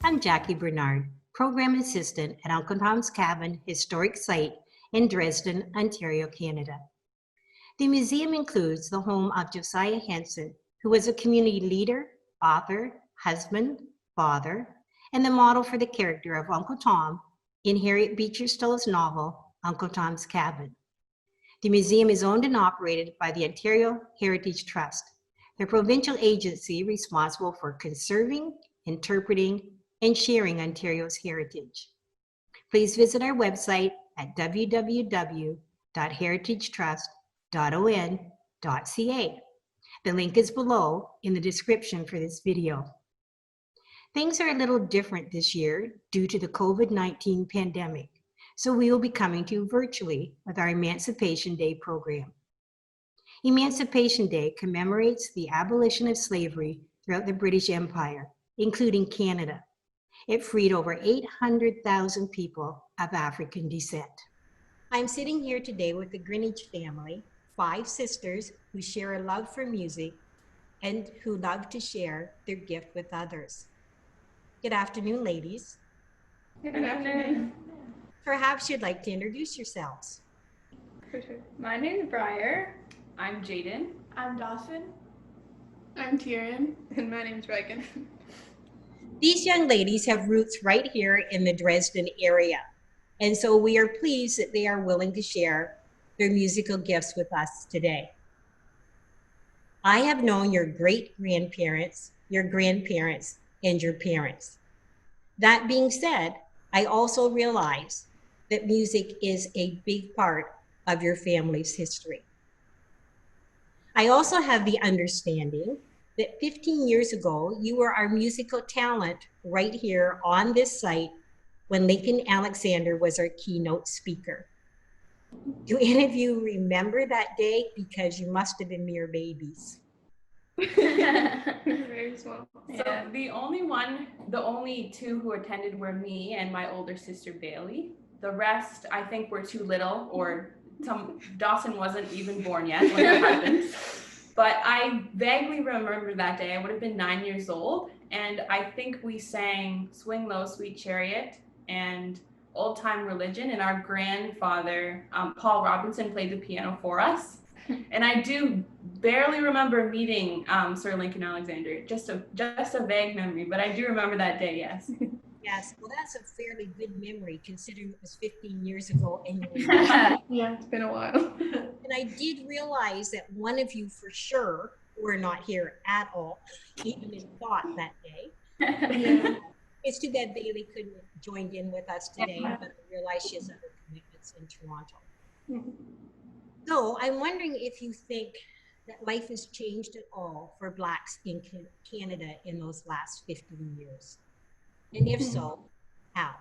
I'm Jackie Bernard, Program Assistant at Uncle Tom's Cabin Historic Site in Dresden, Ontario, Canada. The museum includes the home of Josiah Henson, who was a community leader, author, husband, father, and the model for the character of Uncle Tom in Harriet Beecher Stowe's novel, Uncle Tom's Cabin. The museum is owned and operated by the Ontario Heritage Trust, the provincial agency responsible for conserving, interpreting, and sharing Ontario's heritage. Please visit our website at www.heritagetrust.on.ca. The link is below in the description for this video. Things are a little different this year due to the COVID-19 pandemic, so we will be coming to you virtually with our Emancipation Day program. Emancipation Day commemorates the abolition of slavery throughout the British Empire, including Canada. It freed over 800,000 people of African descent. I'm sitting here today with the Greenwich family, 5 sisters who share a love for music and who love to share their gift with others. Good afternoon, ladies. Good afternoon. Perhaps you'd like to introduce yourselves. For sure. My name is Briar. I'm Jaden. I'm Dawson. I'm Tyrion. And my name's Reagan. These young ladies have roots right here in the Dresden area, and so we are pleased that they are willing to share their musical gifts with us today. I have known your great-grandparents, your grandparents, and your parents. That being said, I also realize that music is a big part of your family's history. I also have the understanding that 15 years ago, you were our musical talent right here on this site when Lincoln Alexander was our keynote speaker. Do any of you remember that day? Because you must have been mere babies. Very small. So the only 2 who attended were me and my older sister Bailey. The rest, I think, were too little, or Dawson wasn't even born yet when it happened. But I vaguely remember that day. I would have been 9 years old, and I think we sang Swing Low, Sweet Chariot and Old Time Religion, and our grandfather, Paul Robinson, played the piano for us. And I do barely remember meeting Sir Lincoln Alexander, just a vague memory, but I do remember that day, yes. Yes, well, that's a fairly good memory considering it was 15 years ago and Yeah, it's been a while. And I did realize that one of you for sure were not here at all, even in thought that day. Yeah. It's too bad Bailey couldn't join in with us today, but I realize she has other commitments in Toronto. So I'm wondering if you think that life has changed at all for Blacks in Canada in those last 15 years. And if so, how?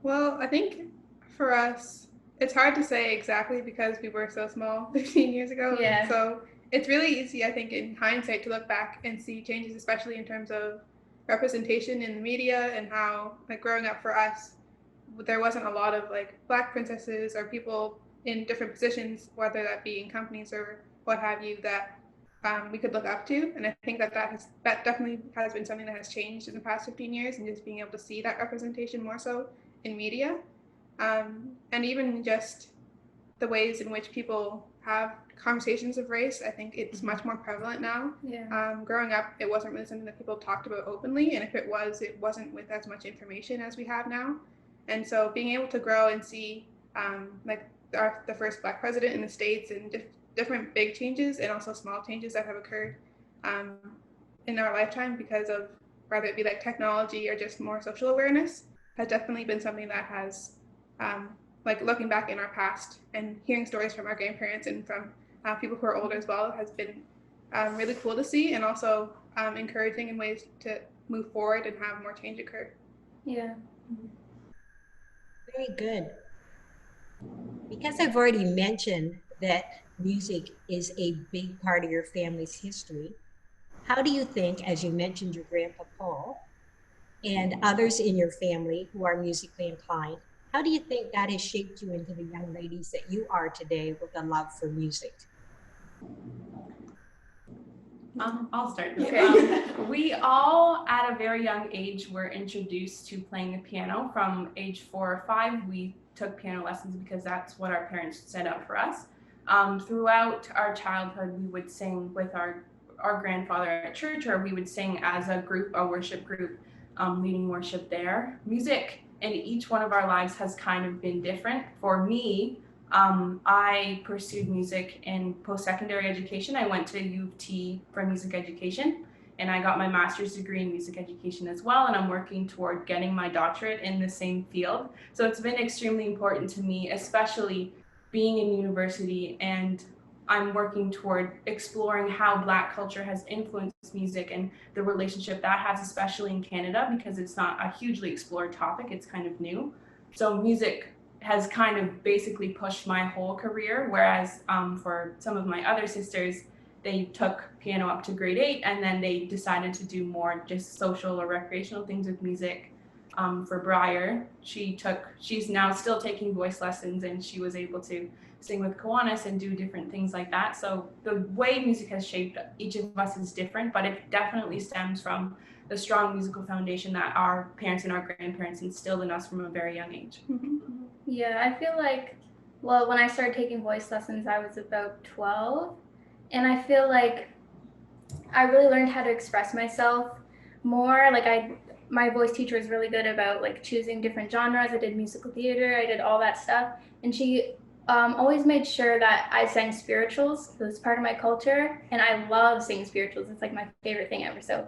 Well, I think for us, it's hard to say exactly because we were so small 15 years ago. Yeah. So it's really easy, I think, in hindsight to look back and see changes, especially in terms of representation in the media and how, like, growing up for us, there wasn't a lot of like Black princesses or people in different positions, whether that be in companies or what have you, that we could look up to. And I think that definitely has been something that has changed in the past 15 years, and just being able to see that representation more so in media. And even just the ways in which people have conversations of race, I think it's much more prevalent now. Yeah. Growing up, it wasn't really something that people talked about openly, and if it was, it wasn't with as much information as we have now. And so being able to grow and see the first Black president in the States, and different big changes and also small changes that have occurred in our lifetime because of, whether it be like technology or just more social awareness, has definitely been something that has, like, looking back in our past and hearing stories from our grandparents and from people who are older as well, has been really cool to see, and also encouraging in ways to move forward and have more change occur. Yeah. Very good. Because I've already mentioned that music is a big part of your family's history, how do you think, as you mentioned your grandpa Paul and others in your family who are musically inclined, how do you think that has shaped you into the young ladies that you are today with a love for music? I'll start. Okay. We all, at a very young age, were introduced to playing the piano. From age 4 or 5, we took piano lessons because that's what our parents set out for us. Throughout our childhood, we would sing with our grandfather at church, or we would sing as a group, a worship group, leading worship there. Music in each one of our lives has kind of been different. For me, I pursued music in post-secondary education. I went to U of T for music education, and I got my master's degree in music education as well, and I'm working toward getting my doctorate in the same field. So it's been extremely important to me, especially being in university, and I'm working toward exploring how Black culture has influenced music and the relationship that has, especially in Canada, because it's not a hugely explored topic, it's kind of new. So music has kind of basically pushed my whole career, whereas for some of my other sisters, they took piano up to grade 8 and then they decided to do more just social or recreational things with music. For Briar, she's now still taking voice lessons, and she was able to sing with Kiwanis and do different things like that. So the way music has shaped each of us is different, but it definitely stems from the strong musical foundation that our parents and our grandparents instilled in us from a very young age. Yeah, I feel like, well, when I started taking voice lessons, I was about 12. And I feel like I really learned how to express myself more. Like my voice teacher was really good about like choosing different genres. I did musical theater, I did all that stuff. And she always made sure that I sang spirituals. So it's part of my culture. And I love singing spirituals. It's like my favorite thing ever. So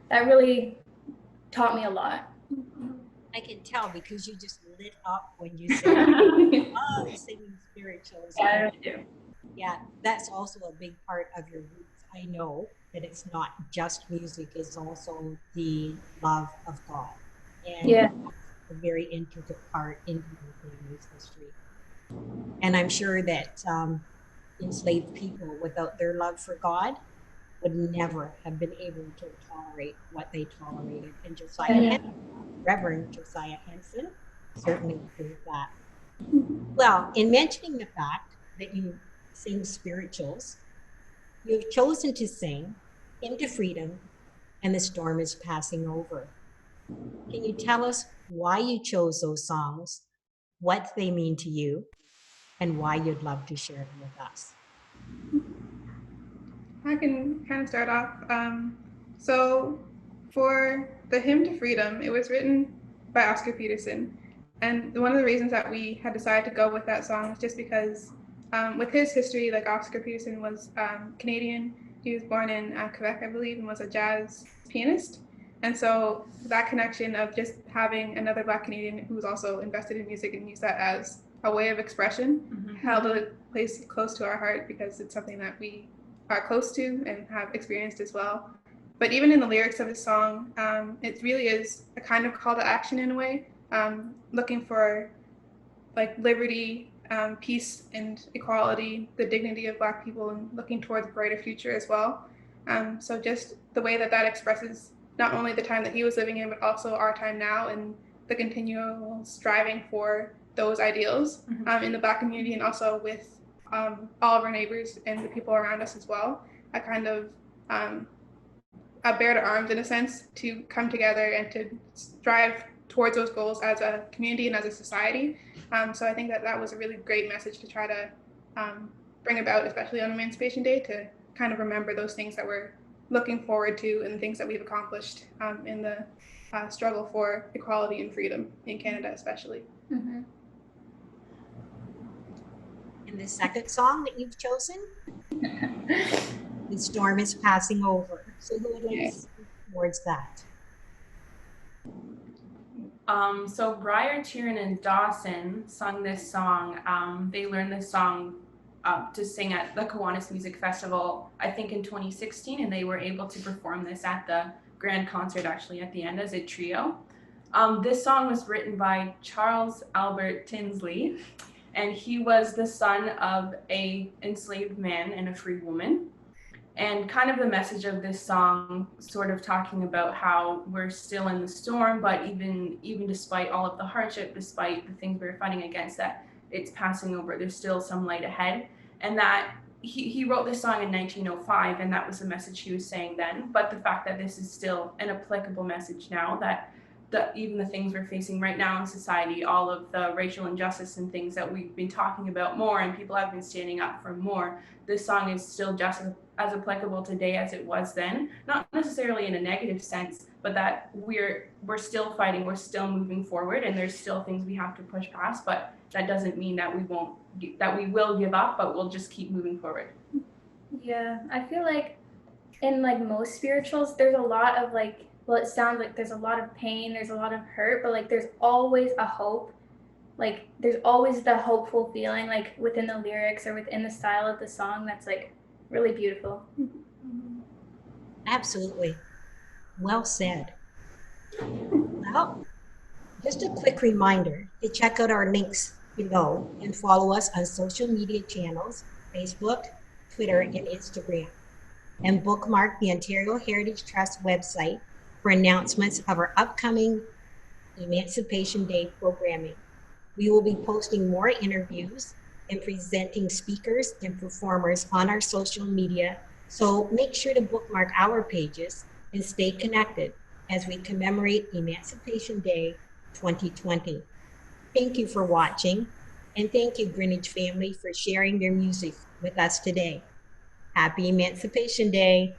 that really taught me a lot. I can tell because you just lit up when you said, "Oh, singing spirituals." Yeah, I really do. Yeah, that's also a big part of your roots. I know that it's not just music; it's also the love of God, and Yeah. a very intricate part in your family's history. And I'm sure that enslaved people, without their love for God, would never have been able to tolerate what they tolerated. And Yeah. Reverend Josiah Henson certainly proved that. Well, in mentioning the fact that you sing spirituals, you've chosen to sing Into Freedom and The Storm is Passing Over. Can you tell us why you chose those songs, what they mean to you, and why you'd love to share them with us? I can kind of start off. So, for the Hymn to Freedom, it was written by Oscar Peterson. And one of the reasons that we had decided to go with that song was just because, with his history, like Oscar Peterson was Canadian. He was born in Quebec, I believe, and was a jazz pianist. And so that connection of just having another Black Canadian who was also invested in music and used that as a way of expression held a place close to our heart because it's something that we are close to and have experienced as well. But even in the lyrics of his song, it really is a kind of call to action in a way, looking for like liberty, peace and equality, the dignity of Black people, and looking towards a brighter future as well. So just the way that that expresses not only the time that he was living in, but also our time now and the continual striving for those ideals in the Black community and also with all of our neighbors and the people around us as well. A kind of a bear to arms in a sense to come together and to strive towards those goals as a community and as a society. So I think that that was a really great message to try to bring about, especially on Emancipation Day, to kind of remember those things that we're looking forward to and things that we've accomplished in the struggle for equality and freedom in Canada, especially. Mm-hmm. And the second song that you've chosen, The Storm is Passing Over. So who would like to speak towards that? So Briar, Tieran, and Dawson sung this song. They learned this song to sing at the Kiwanis Music Festival, I think in 2016, and they were able to perform this at the grand concert actually at the end as a trio. This song was written by Charles Albert Tinsley, and he was the son of an enslaved man and a free woman. And kind of the message of this song, sort of talking about how we're still in the storm, but even despite all of the hardship, despite the things we're fighting against, that it's passing over, there's still some light ahead. And that he wrote this song in 1905, and that was the message he was saying then. But the fact that this is still an applicable message now, that even the things we're facing right now in society, all of the racial injustice and things that we've been talking about more, and people have been standing up for more, this song is still just as applicable today as it was then. Not necessarily in a negative sense, but that we're still fighting, we're still moving forward, and there's still things we have to push past. But that doesn't mean that we will give up, but we'll just keep moving forward. Yeah, I feel like in like most spirituals, there's a lot of like, well, it sounds like there's a lot of pain, there's a lot of hurt, but like there's always a hope. Like there's always the hopeful feeling like within the lyrics or within the style of the song that's like really beautiful. Absolutely. Well said. Well, just a quick reminder to check out our links below and follow us on social media channels, Facebook, Twitter, and Instagram. And bookmark the Ontario Heritage Trust website for announcements of our upcoming Emancipation Day programming. We will be posting more interviews and presenting speakers and performers on our social media, so make sure to bookmark our pages and stay connected as we commemorate Emancipation Day 2020. Thank you for watching, and thank you, Greenwich family, for sharing their music with us today. Happy Emancipation Day.